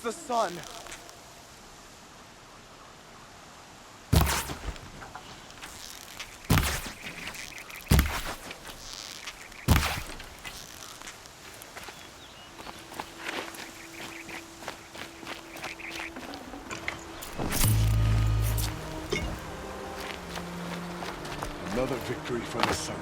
the sun. Another victory for the sun.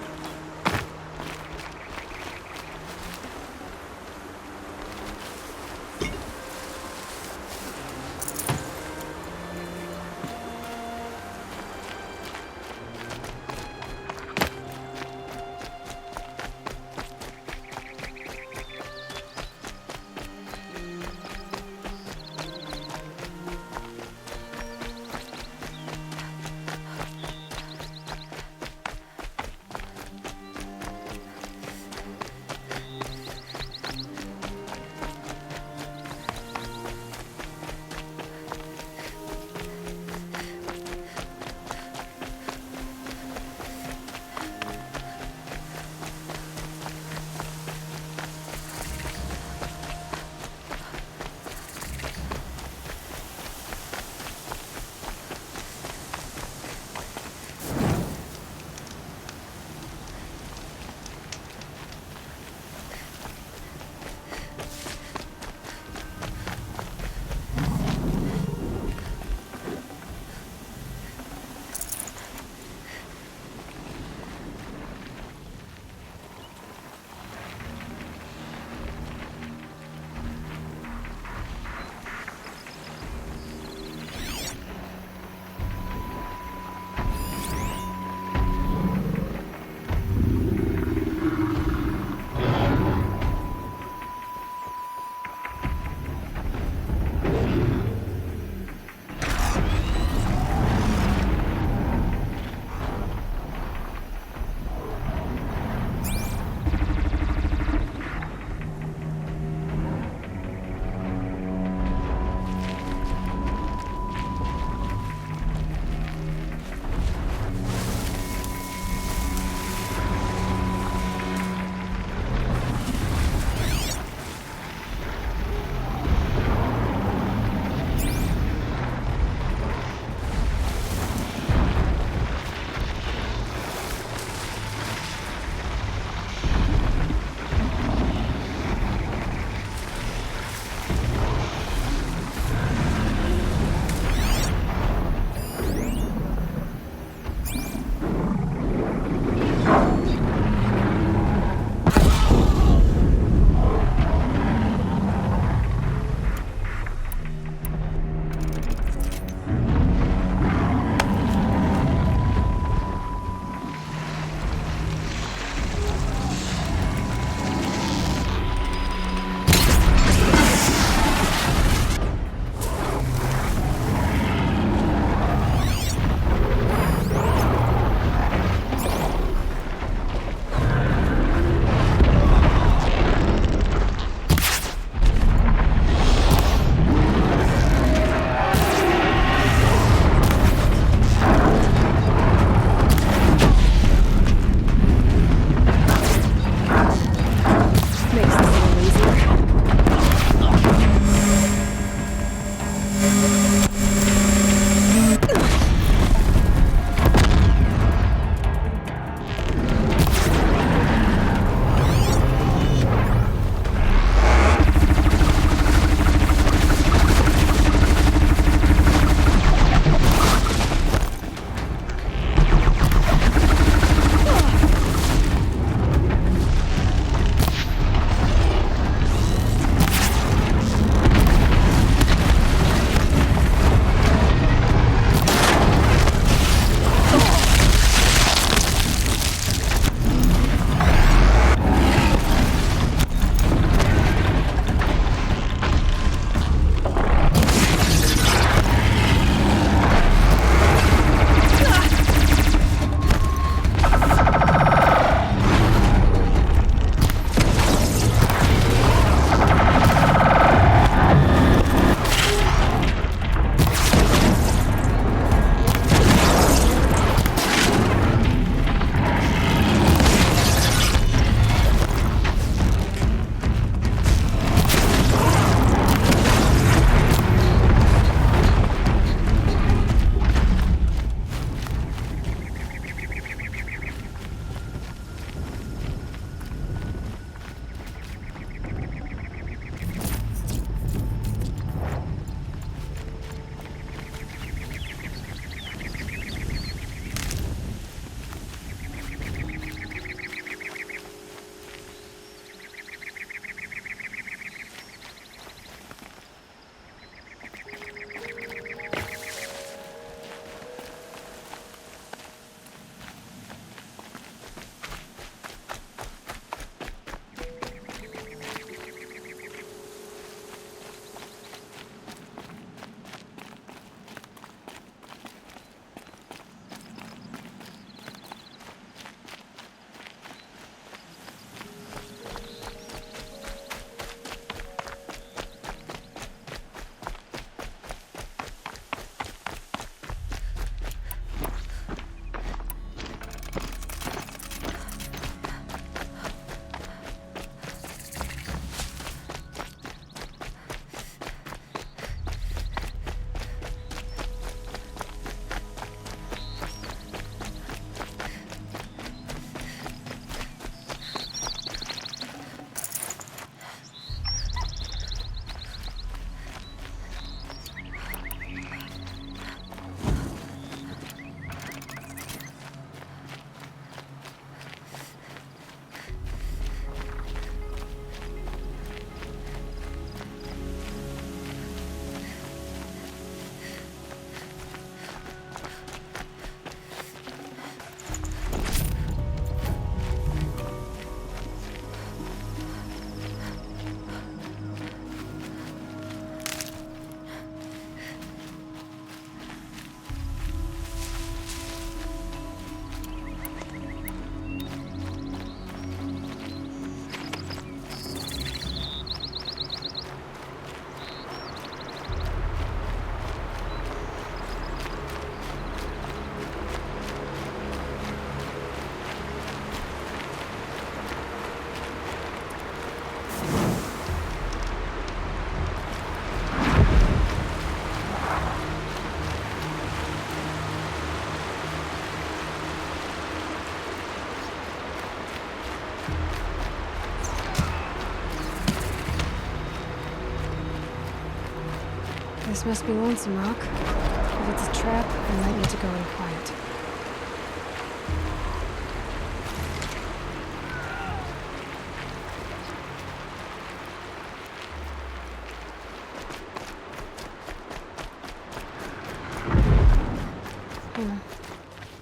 This must be Lonesome Rock. If it's a trap, I might need to go in quiet.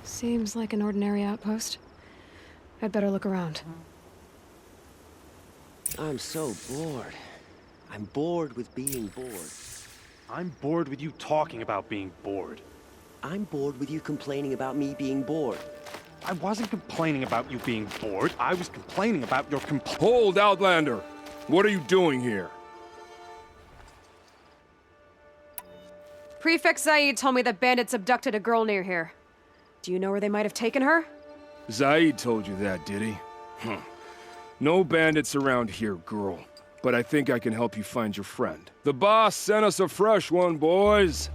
Seems like an ordinary outpost. I'd better look around. I'm so bored. I'm bored with being bored. I'm bored with you talking about being bored. I'm bored with you complaining about me being bored. I wasn't complaining about you being bored. I was complaining about your Hold, Outlander! What are you doing here? Prefect Zaid told me that bandits abducted a girl near here. Do you know where they might have taken her? Zaid told you that, did he? No bandits around here, girl. But I think I can help you find your friend. The boss sent us a fresh one, boys.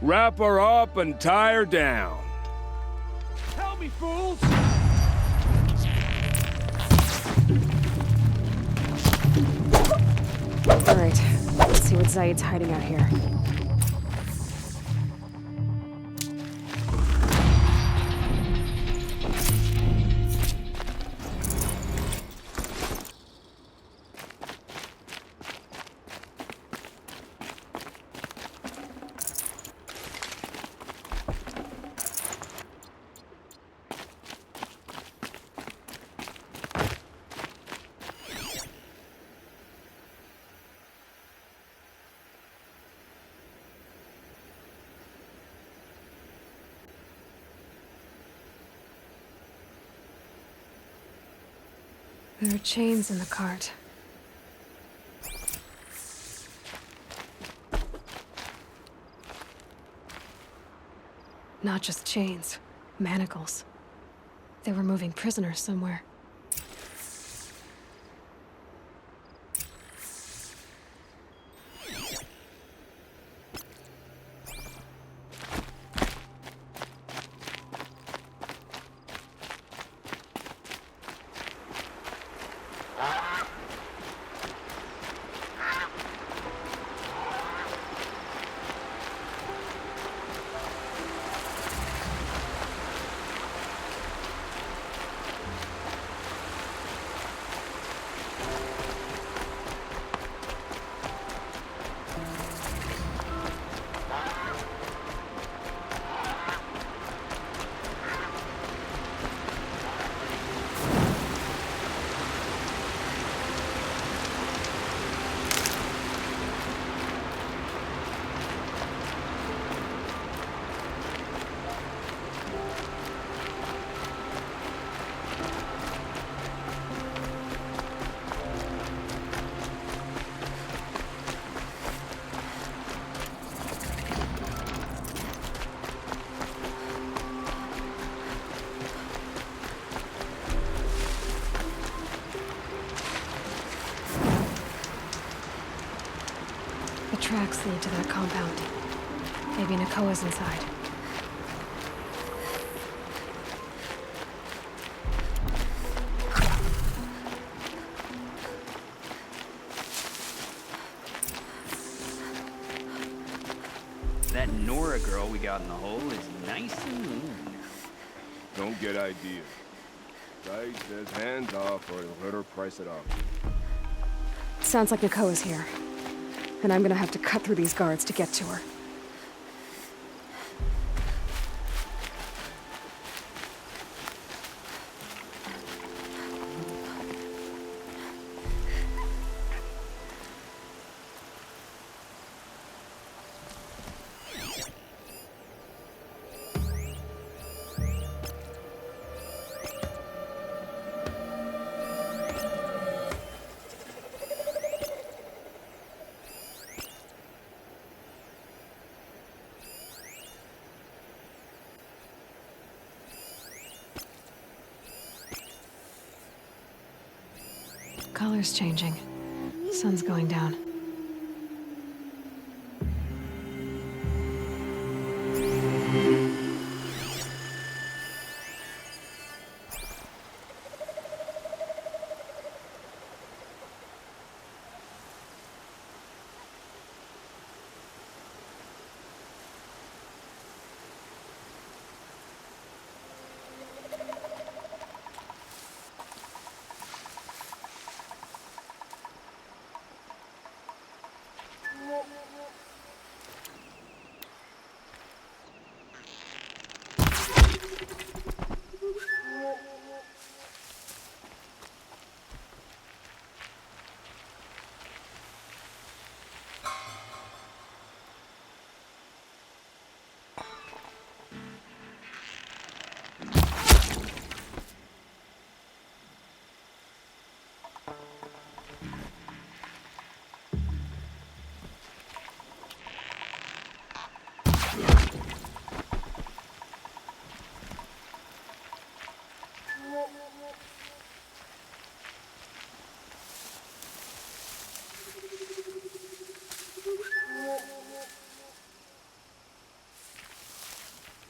Wrap her up and tie her down. Tell me, fools! Alright, let's see what Zaid's hiding out here. There are chains in the cart. Not just chains, manacles. They were moving prisoners somewhere. The tracks lead to that compound. Maybe Nakoa's inside. That Nora girl we got in the hole is nice and lean. Don't get ideas. Zaid says hands off or he'll let her price it off. Sounds like Nakoa's here. And I'm gonna have to cut through these guards to get to her. Color's changing. Sun's going down.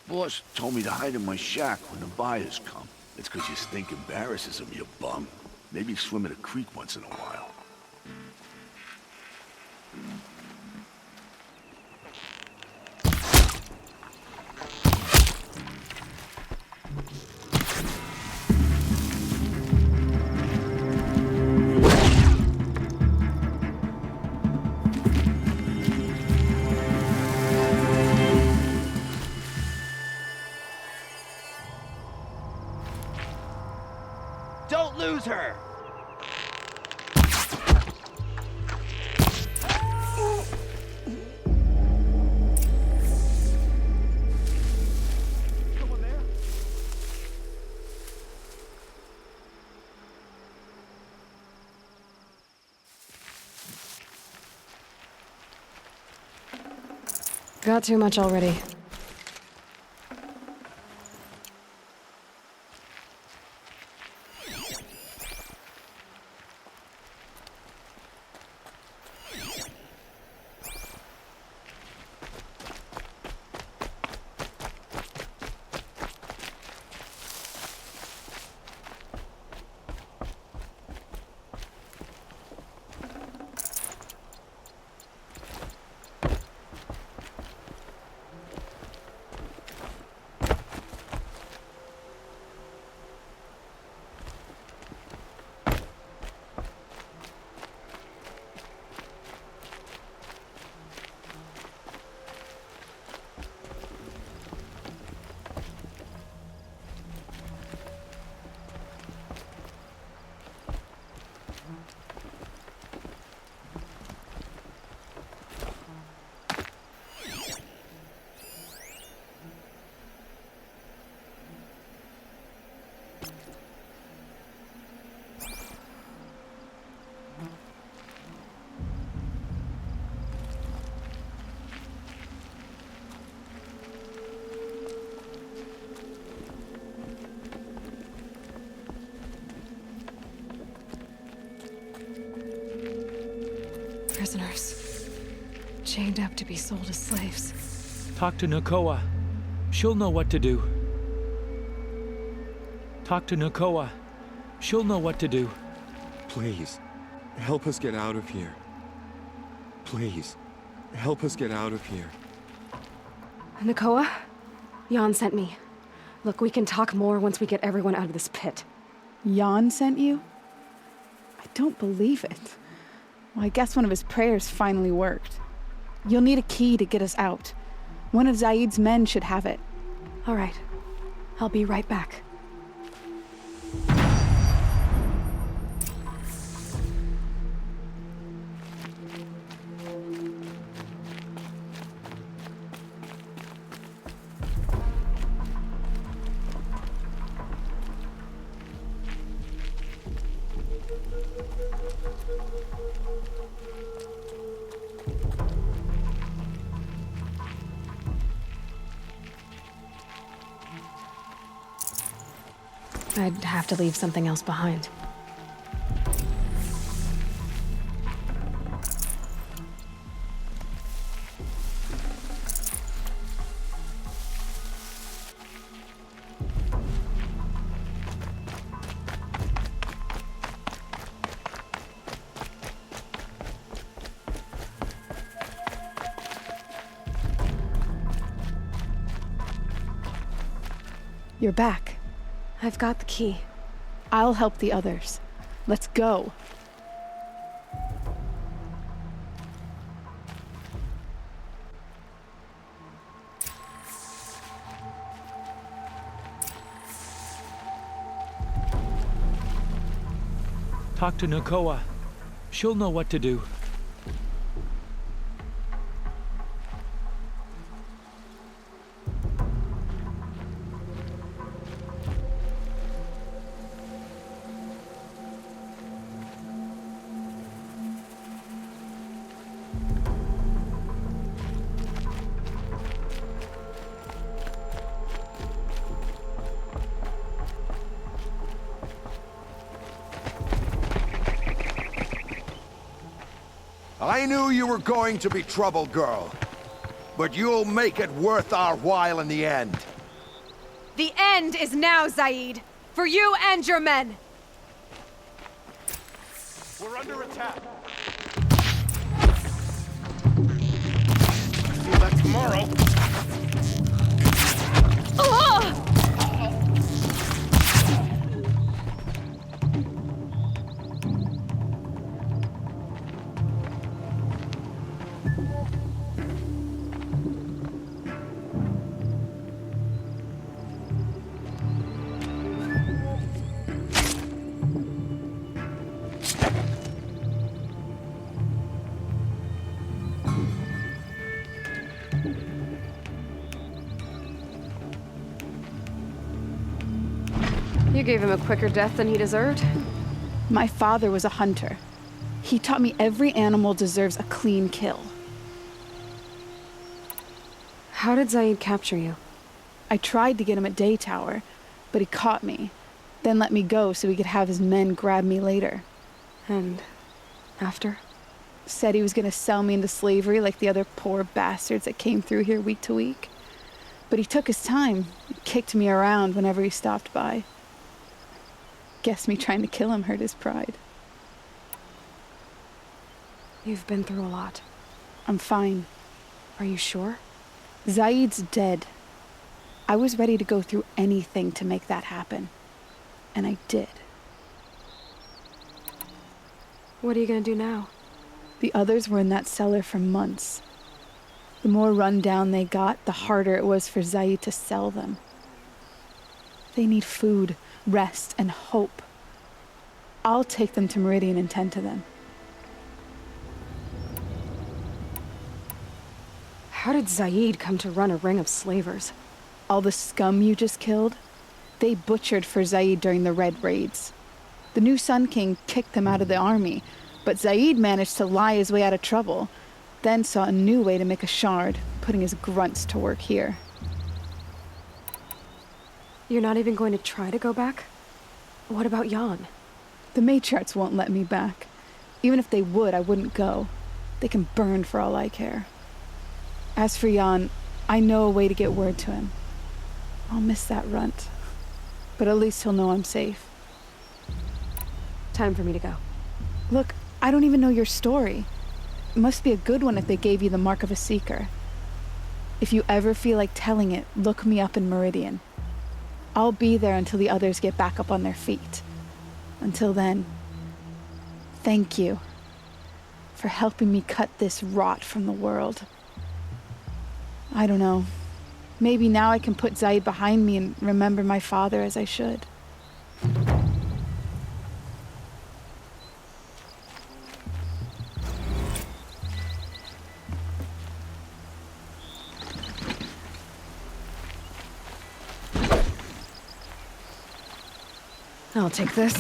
Boss told me to hide in my shack when the buyers come. It's 'cause your stink embarrasses him, you bum. Maybe swim in a creek once in a while. Don't lose her! Got too much already. Prisoners. Chained up to be sold as slaves. Talk to Nakoa. She'll know what to do. Talk to Nakoa. She'll know what to do. Please, help us get out of here. Please, help us get out of here. Nakoa? Jan sent me. Look, we can talk more once we get everyone out of this pit. Jan sent you? I don't believe it. Well, I guess one of his prayers finally worked. You'll need a key to get us out. One of Zaid's men should have it. All right. I'll be right back. I'd have to leave something else behind. You're back. I've got the key. I'll help the others. Let's go. Talk to Nakoa. She'll know what to do. I knew you were going to be trouble, girl. But you'll make it worth our while in the end. The end is now, Zaid! For you and your men! We're under attack. See that tomorrow. You gave him a quicker death than he deserved. My father was a hunter. He taught me every animal deserves a clean kill. How did Zaid capture you? I tried to get him at Day Tower, but he caught me, then let me go so he could have his men grab me later. And after? Said he was gonna sell me into slavery like the other poor bastards that came through here week to week. But he took his time, kicked me around whenever he stopped by. Guess me trying to kill him hurt his pride. You've been through a lot. I'm fine. Are you sure? Zaid's dead. I was ready to go through anything to make that happen. And I did. What are you gonna do now? The others were in that cellar for months. The more run down they got, the harder it was for Zaid to sell them. They need food, rest, and hope. I'll take them to Meridian and tend to them. How did Zaid come to run a ring of slavers? All the scum you just killed, they butchered for Zaid during the Red Raids. The new Sun King kicked them out of the army, but Zaid managed to lie his way out of trouble, then saw a new way to make a shard, putting his grunts to work here. You're not even going to try to go back? What about Jan? The matriarchs won't let me back. Even if they would, I wouldn't go. They can burn for all I care. As for Jan, I know a way to get word to him. I'll miss that runt, but at least he'll know I'm safe. Time for me to go. Look, I don't even know your story. It must be a good one if they gave you the mark of a seeker. If you ever feel like telling it, look me up in Meridian. I'll be there until the others get back up on their feet. Until then, thank you for helping me cut this rot from the world. I don't know. Maybe now I can put Zaid behind me and remember my father as I should. I'll take this.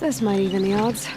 This might even the odds.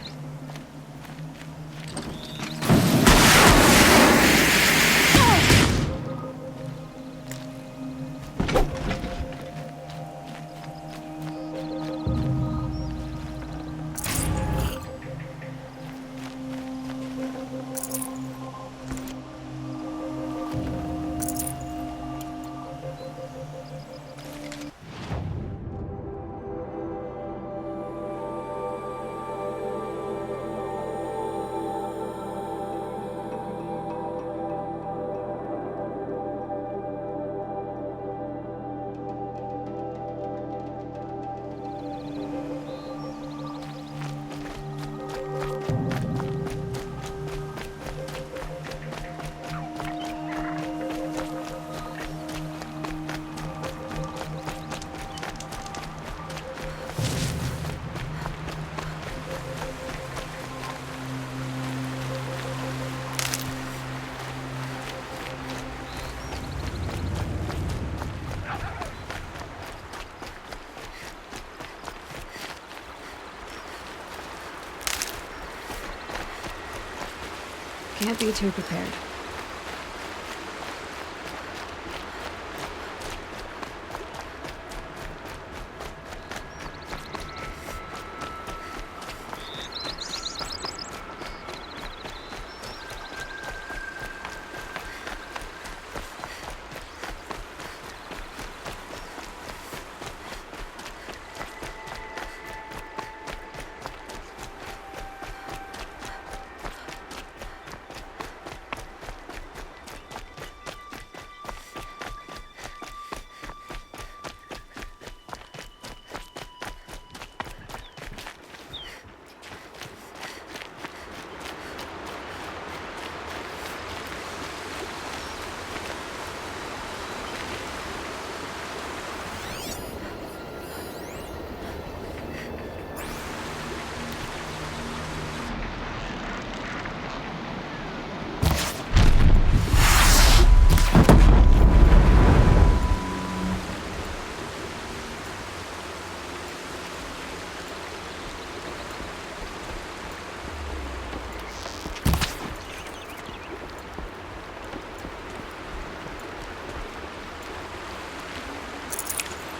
Can't be too prepared.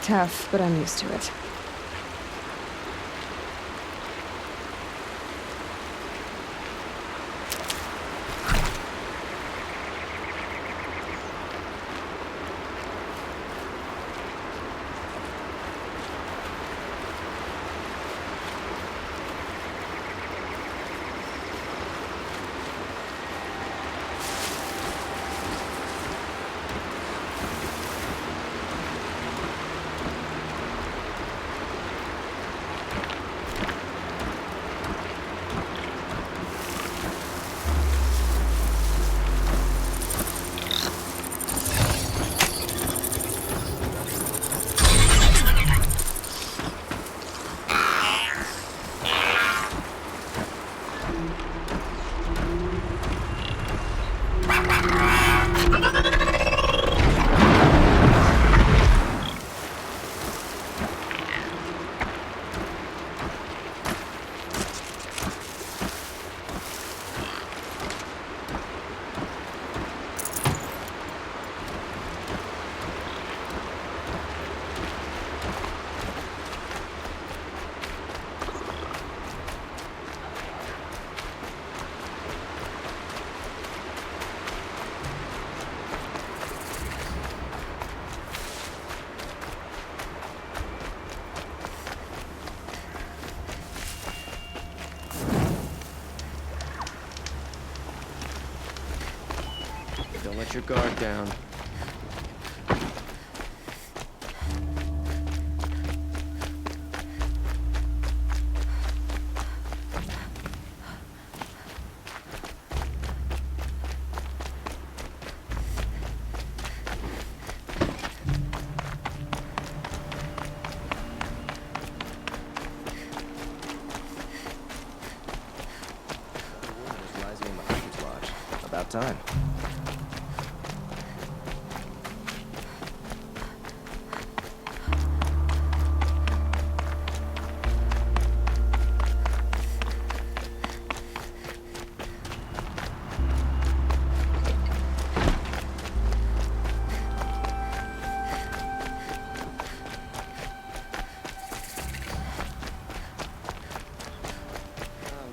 Tough, but I'm used to it. Don't let your guard down. About time.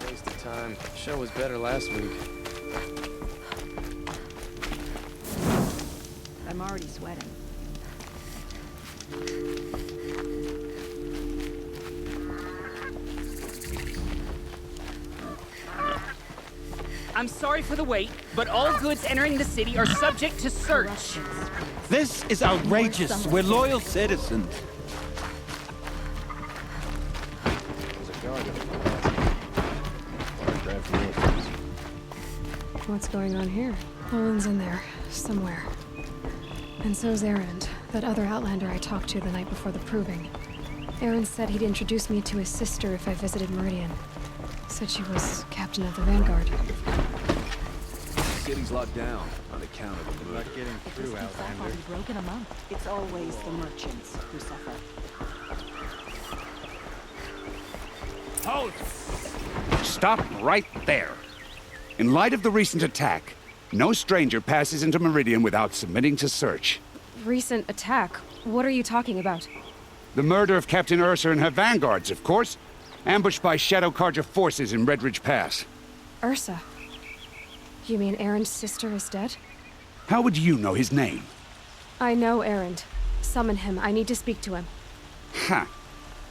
Waste of time. Show was better last week. I'm already sweating. I'm sorry for the wait, but all goods entering the city are subject to search. This is outrageous. We're loyal citizens. What's going on here? Owen's in there, somewhere. And so's Erend, that other Outlander I talked to the night before the proving. Erend said he'd introduce me to his sister if I visited Meridian. Said she was captain of the Vanguard. The city's locked down on account of the murder. Not getting through, Outlander. Broken a month. It's always the merchants who suffer. Halt! Stop right there. In light of the recent attack, no stranger passes into Meridian without submitting to search. Recent attack? What are you talking about? The murder of Captain Ursa and her vanguards, of course. Ambushed by Shadow Carja forces in Redridge Pass. Ursa? You mean Erend's sister is dead? How would you know his name? I know Erend. Summon him. I need to speak to him. Ha!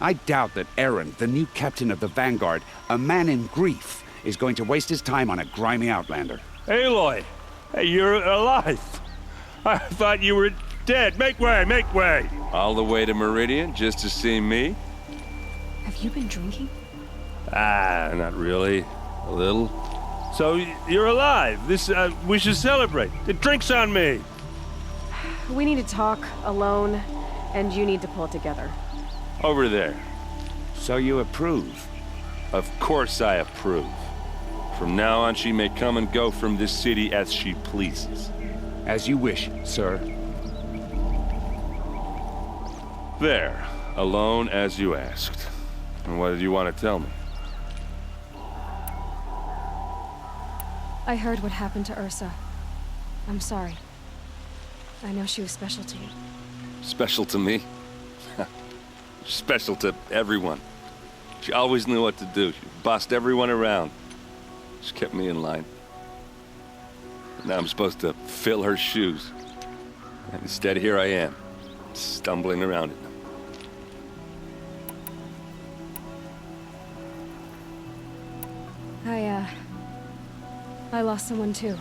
I doubt that Erend, the new captain of the Vanguard, a man in grief, is going to waste his time on a grimy Outlander. Aloy! Hey, you're alive! I thought you were dead. Make way, make way! All the way to Meridian just to see me? Have you been drinking? Ah, not really. A little. So, you're alive. We should celebrate. The drink's on me. We need to talk, alone, and you need to pull it together. Over there. So you approve? Of course I approve. From now on, she may come and go from this city as she pleases. As you wish, sir. There. Alone as you asked. And what did you want to tell me? I heard what happened to Ursa. I'm sorry. I know she was special to you. Special to me? Special to everyone. She always knew what to do. She bossed everyone around. She kept me in line. Now I'm supposed to fill her shoes. And instead, here I am, stumbling around in them. I lost someone too.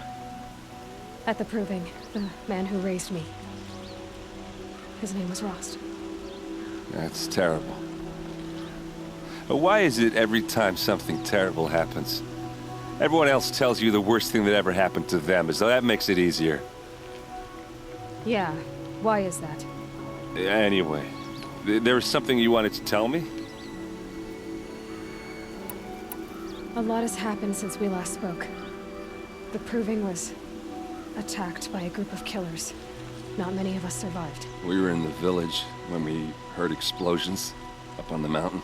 At the proving, the man who raised me. His name was Rost. That's terrible. But why is it every time something terrible happens, everyone else tells you the worst thing that ever happened to them, as though that makes it easier? Yeah, why is that? Anyway, there was something you wanted to tell me? A lot has happened since we last spoke. The proving was attacked by a group of killers. Not many of us survived. We were in the village when we heard explosions up on the mountain.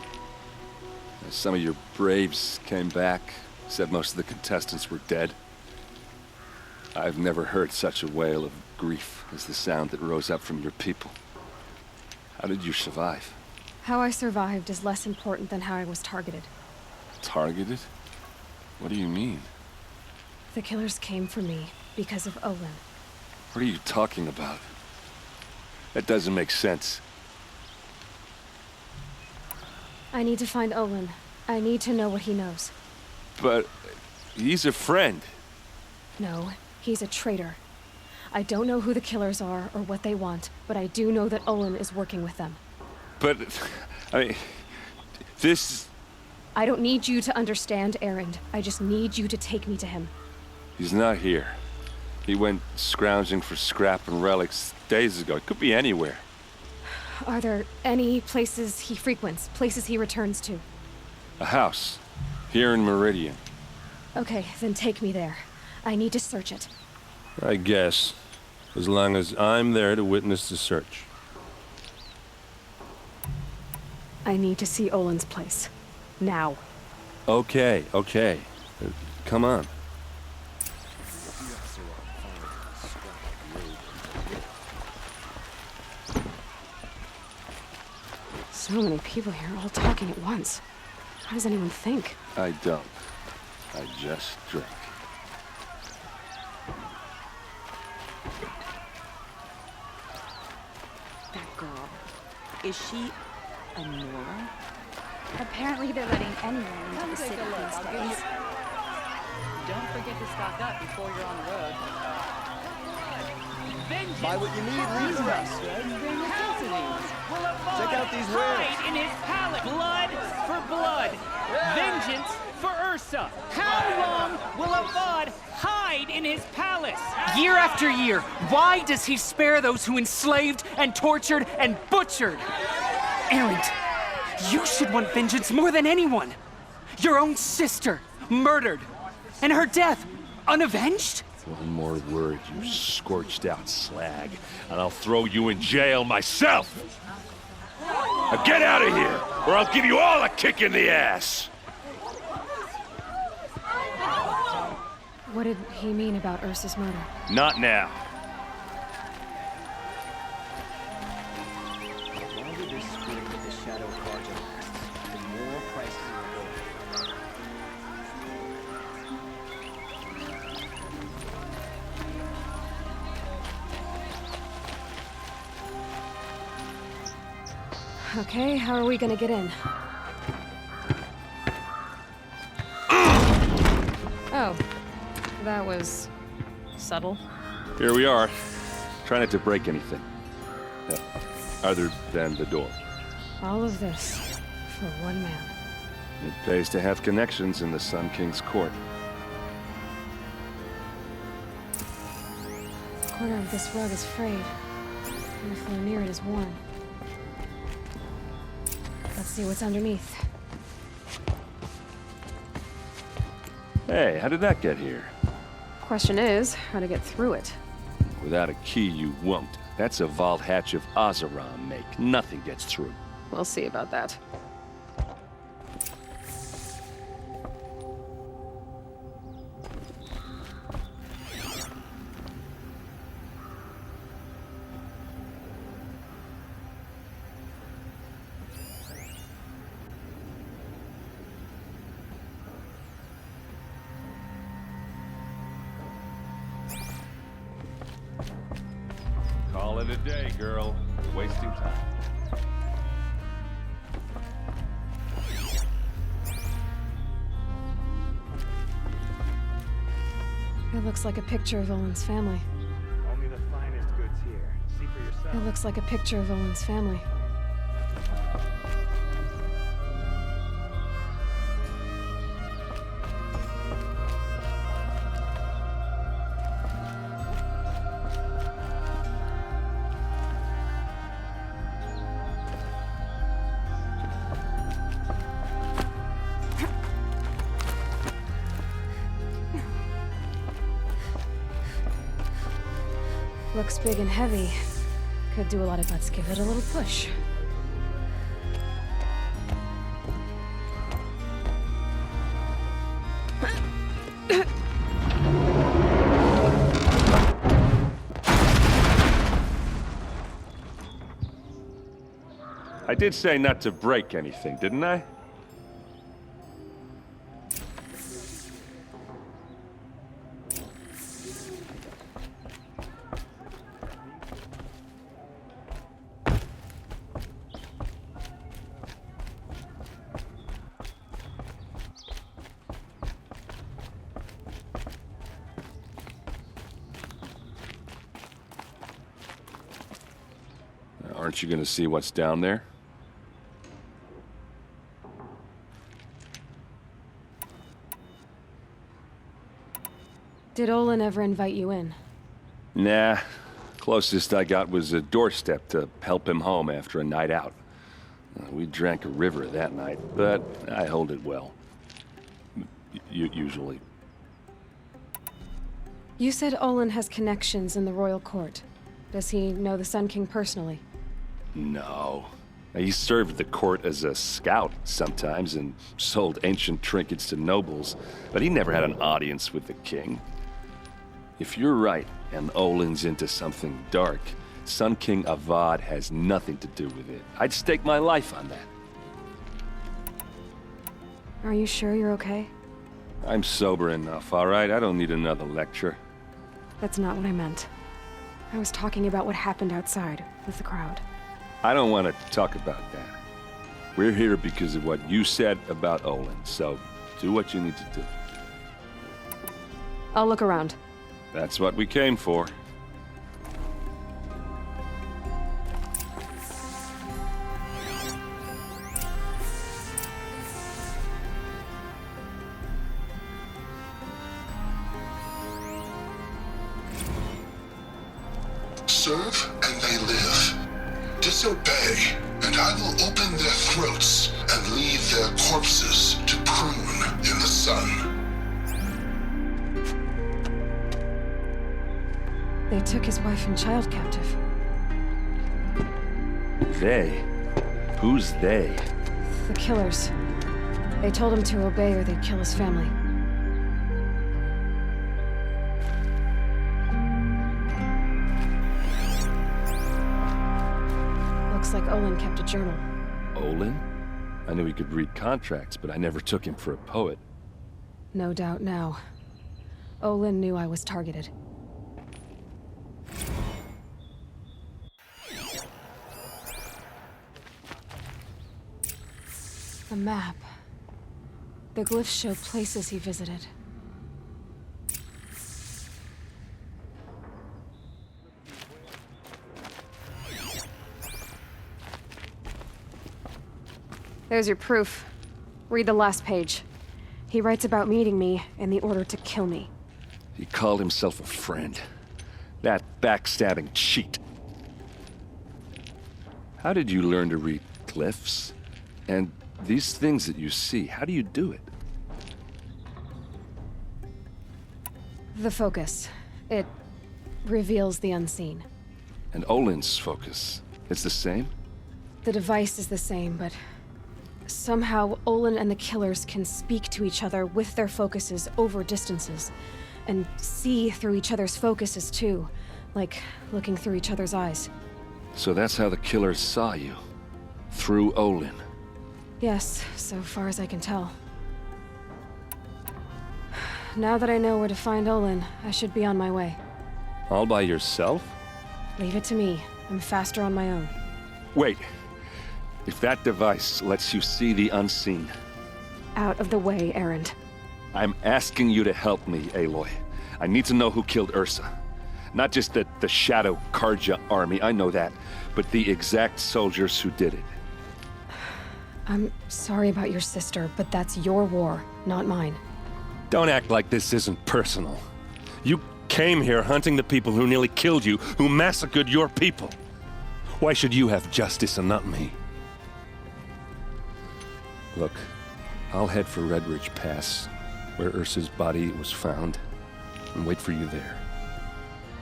Some of your braves came back, said most of the contestants were dead. I've never heard such a wail of grief as the sound that rose up from your people. How did you survive? How I survived is less important than how I was targeted. Targeted? What do you mean? The killers came for me because of Olin. What are you talking about? That doesn't make sense. I need to find Olin. I need to know what he knows. But he's a friend. No, he's a traitor. I don't know who the killers are or what they want, but I do know that Olin is working with them. But, I mean, this... I don't need you to understand, Erend. I just need you to take me to him. He's not here. He went scrounging for scrap and relics days ago. It could be anywhere. Are there any places he frequents, places he returns to? A house. Here in Meridian. Okay, then take me there. I need to search it. I guess. As long as I'm there to witness the search. I need to see Olin's place. Now. Okay. Come on. So many people here, all talking at once. How does anyone think? I don't. I just drink. That girl. Is she a Nora? Apparently they're letting anyone into the city these days. Don't forget to stock up before you're on the road. Vengeance Buy what you need, leave the rest. Check out these wares. hide in his palace. Blood for blood. Vengeance for Ursa. How long will Avad hide in his palace? Year after year, why does he spare those who enslaved and tortured and butchered? Erend, you should want vengeance more than anyone. Your own sister, murdered, and her death, unavenged? One more word, you scorched out slag, and I'll throw you in jail myself! Now get out of here, or I'll give you all a kick in the ass! What did he mean about Ursa's murder? Not now. The longer this string with the Shadow Carja lasts, the more prices will go. Okay, how are we gonna get in? Oh, that was subtle. Here we are. Try not to break anything. Other than the door. All of this for one man. It pays to have connections in the Sun King's court. The corner of this rug is frayed, and the floor near it is worn. Let's see what's underneath. Hey, how did that get here? Question is, how to get through it. Without a key, you won't. That's a vault hatch of Azeram make. Nothing gets through. We'll see about that. the day, girl. You're wasting time. It looks like a picture of Olin's family. Only the finest goods here. See for yourself. It looks like a picture of Olin's family. Looks big and heavy. Could do a lot of let's give it a little push. I did say not to break anything, didn't I? Aren't you going to see what's down there? Did Olin ever invite you in? Nah. Closest I got was a doorstep to help him home after a night out. We drank a river that night, but I hold it well. Usually. You said Olin has connections in the royal court. Does he know the Sun King personally? No. He served the court as a scout sometimes and sold ancient trinkets to nobles, but he never had an audience with the king. If you're right, and Olin's into something dark, Sun King Avad has nothing to do with it. I'd stake my life on that. Are you sure you're okay? I'm sober enough, all right? I don't need another lecture. That's not what I meant. I was talking about what happened outside with the crowd. I don't want to talk about that. We're here because of what you said about Olin, so do what you need to do. I'll look around. That's what we came for. Serve and they live. Disobey, and I will open their throats and leave their corpses to prune in the sun. They took his wife and child captive. They? Who's they? The killers. They told him to obey or they'd kill his family. Looks like Olin kept a journal. Olin? I knew he could read contracts, but I never took him for a poet. No doubt now. Olin knew I was targeted. The map. The glyphs show places he visited. There's your proof. Read the last page. He writes about meeting me and the order to kill me. He called himself a friend. That backstabbing cheat. How did you learn to read glyphs? And these things that you see, how do you do it? The focus. It reveals the unseen. And Olin's focus, it's the same? The device is the same, but somehow Olin and the killers can speak to each other with their focuses over distances, and see through each other's focuses too, like looking through each other's eyes. So that's how the killers saw you? Through Olin? Yes, so far as I can tell. Now that I know where to find Olin, I should be on my way. All by yourself? Leave it to me. I'm faster on my own. Wait. If that device lets you see the unseen... Out of the way, Erend. I'm asking you to help me, Aloy. I need to know who killed Ursa. Not just the Shadow Karja army, I know that, but the exact soldiers who did it. I'm sorry about your sister, but that's your war, not mine. Don't act like this isn't personal. You came here hunting the people who nearly killed you, who massacred your people. Why should you have justice and not me? Look, I'll head for Red Ridge Pass, where Ursa's body was found, and wait for you there.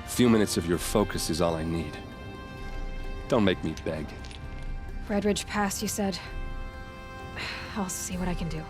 A few minutes of your focus is all I need. Don't make me beg. Red Ridge Pass, you said? I'll see what I can do.